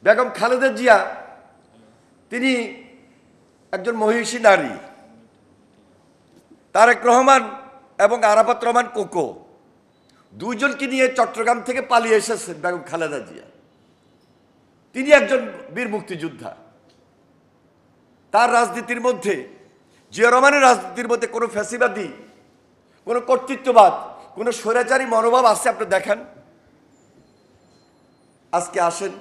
বেগম খালেদা জিয়া তিনি একজন মহিষী নারী। তারেক রহমান এবং আরাফাত রহমান কোকো দুইজনকে নিয়ে চট্টগ্রাম থেকে পালিয়ে এসেছেন বেগম খালেদা জিয়া। তিনি একজন বীর মুক্তিযোদ্ধা। তার রাজনীতির মধ্যে, জিয়া রহমানের রাজনীতির মধ্যে কোনো ফ্যাসিবাদী, কোনো কর্তৃত্ববাদ, কোনো স্বৈরাচারী মনোভাব আছে আপনি দেখান। আজকে আসেন,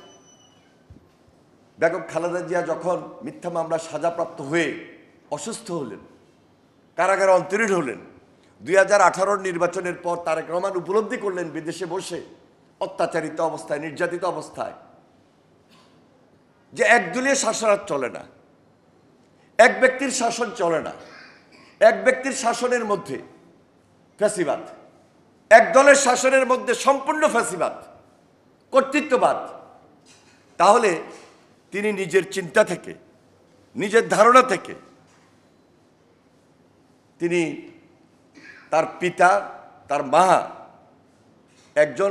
বেগম খালেদা জিয়া যখন মিথ্যা মামলা সাজাপ্রাপ্ত হয়ে অসুস্থ হলেন, কারাগারে অন্তরীণ হলেন, 2018 নির্বাচনের পর তারেক রহমান উপলব্ধি করলেন বিদেশে বসে অত্যাচারিত অবস্থায়, নির্যাতিত অবস্থায়, যে একদলীয় শাসন চলে না, এক ব্যক্তির শাসন চলে না। এক ব্যক্তির শাসনের মধ্যে ফ্যাসিবাদ, এক দলের শাসনের মধ্যে সম্পূর্ণ ফ্যাসিবাদ, কর্তৃত্ববাদ। তাহলে তিনি নিজের চিন্তা থেকে, নিজের ধারণা থেকে, তিনি তার পিতা, তার মা একজন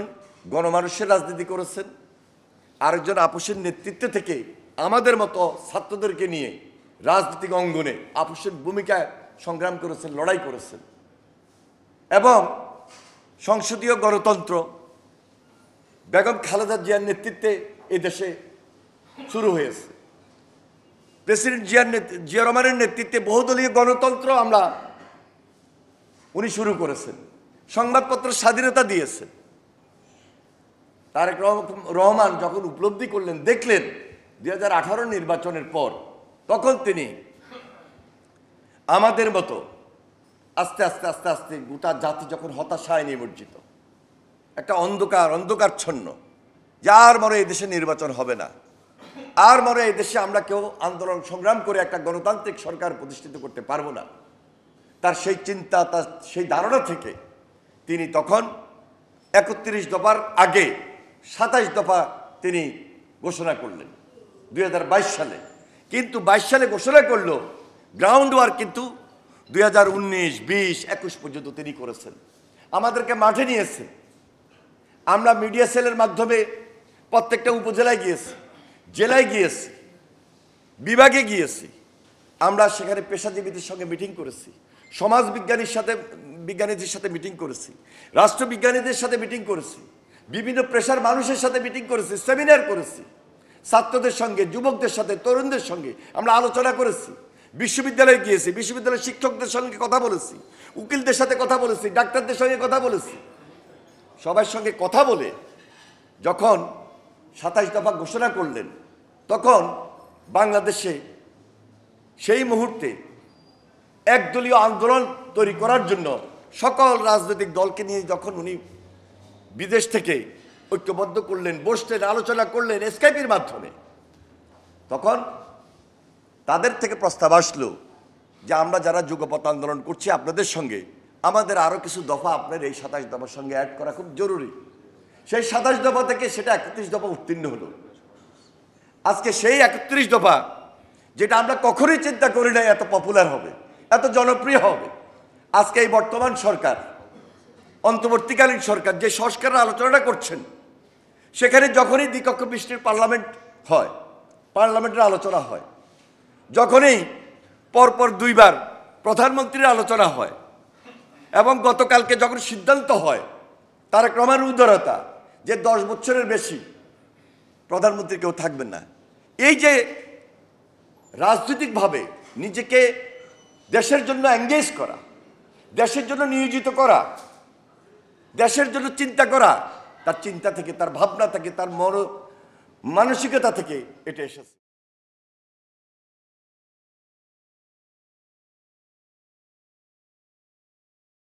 গণমানুষের রাজনীতি করেছেন, আরেকজন আপোষের নেতৃত্ব থেকে আমাদের মতো ছাত্রদেরকে নিয়ে রাজনৈতিক অঙ্গনে আপোষের ভূমিকায় সংগ্রাম করেছেন, লড়াই করেছেন। এবং সংসদীয় গণতন্ত্র বেগম খালেদা জিয়ার নেতৃত্বে এই দেশে শুরু হয়েছে। প্রেসিডেন্ট জিয়া রহমানের নেতৃত্বে বহুদলীয় গণতন্ত্র উনি শুরু করেছেন। সংবাদপত্র স্বাধীনতা দিয়েছেন। তারেক রহমান যখন উপলব্ধি করলেন, দেখলেন 2018 নির্বাচনের পর, তখন তিনি আমাদের মতো আস্তে আস্তে আস্তে আস্তে গোটা জাতি যখন হতাশায় নিমজ্জিত, একটা অন্ধকারচ্ছন্ন, যার মনে এই দেশে নির্বাচন হবে না, আর মনে এই দেশে আমরা কেউ আন্দোলন সংগ্রাম করে একটা গণতান্ত্রিক সরকার প্রতিষ্ঠিত করতে পারবো না, তার সেই চিন্তা, তার সেই ধারণা থেকে তিনি তখন 31 দফার আগে 27 দফা তিনি ঘোষণা করলেন 2022 সালে। কিন্তু 22 সালে ঘোষণা করলো, গ্রাউন্ড ওয়ার্ক কিন্তু 2019, 20, 21 পর্যন্ত তিনি করেছেন। আমাদেরকে মাঠে নিয়েছেন। আমরা মিডিয়া সেলের মাধ্যমে প্রত্যেকটা উপজেলায় গিয়েছি, জেলায় গিয়েছি, বিভাগে গিয়েছি। আমরা সেখানে পেশাজীবীদের সঙ্গে মিটিং করেছি, সমাজ বিজ্ঞানীদের সাথে মিটিং করেছি, রাষ্ট্রবিজ্ঞানীদের সাথে মিটিং করেছি, বিভিন্ন পেশার মানুষের সাথে মিটিং করেছি, সেমিনার করেছি, ছাত্রদের সঙ্গে, যুবকদের সাথে, তরুণদের সঙ্গে আমরা আলোচনা করেছি। বিশ্ববিদ্যালয়ে গিয়েছি, বিশ্ববিদ্যালয়ের শিক্ষকদের সঙ্গে কথা বলেছি, উকিলদের সাথে কথা বলেছি, ডাক্তারদের সঙ্গে কথা বলেছি। সবার সঙ্গে কথা বলে যখন 27 দফা ঘোষণা করলেন, তখন বাংলাদেশে সেই মুহূর্তে একদলীয় আন্দোলন তৈরি করার জন্য সকল রাজনৈতিক দলকে নিয়ে যখন উনি বিদেশ থেকে ঐক্যবদ্ধ করলেন, বসলেন, আলোচনা করলেন স্কাইপের মাধ্যমে, তখন তাদের থেকে প্রস্তাব আসলো যে আমরা যারা যুগপৎ আন্দোলন করছি আপনাদের সঙ্গে, আমাদের আরও কিছু দফা আপনার এই 27 দফার সঙ্গে অ্যাড করা খুব জরুরি। সেই 27 দফা থেকে সেটা 31 দফা উত্তীর্ণ হলো। আজকে সেই 31 দফা, যেটা আমরা কখনোই চিন্তা করি না এত পপুলার হবে, এত জনপ্রিয় হবে, আজকে এই বর্তমান সরকার, অন্তর্বর্তীকালীন সরকার যে সংস্কারের আলোচনাটা করছেন, সেখানে যখনই দ্বিকক্ষ বিশিষ্ট পার্লামেন্ট হয়, পার্লামেন্টের আলোচনা হয়, যখনই পরপর 2 বার প্রধানমন্ত্রীর আলোচনা হয়, এবং গতকালকে যখন সিদ্ধান্ত হয় তারেক রহমানের উদারতা যে 10 বছরের বেশি প্রধানমন্ত্রী কেউ থাকবেন না, এই যে রাজনৈতিকভাবে নিজেকে দেশের জন্য এঙ্গেজ করা, দেশের জন্য নিয়োজিত করা, দেশের জন্য চিন্তা করা, তার চিন্তা থেকে, তার ভাবনা থেকে, তার মানসিকতা থেকে এটা এসেছে।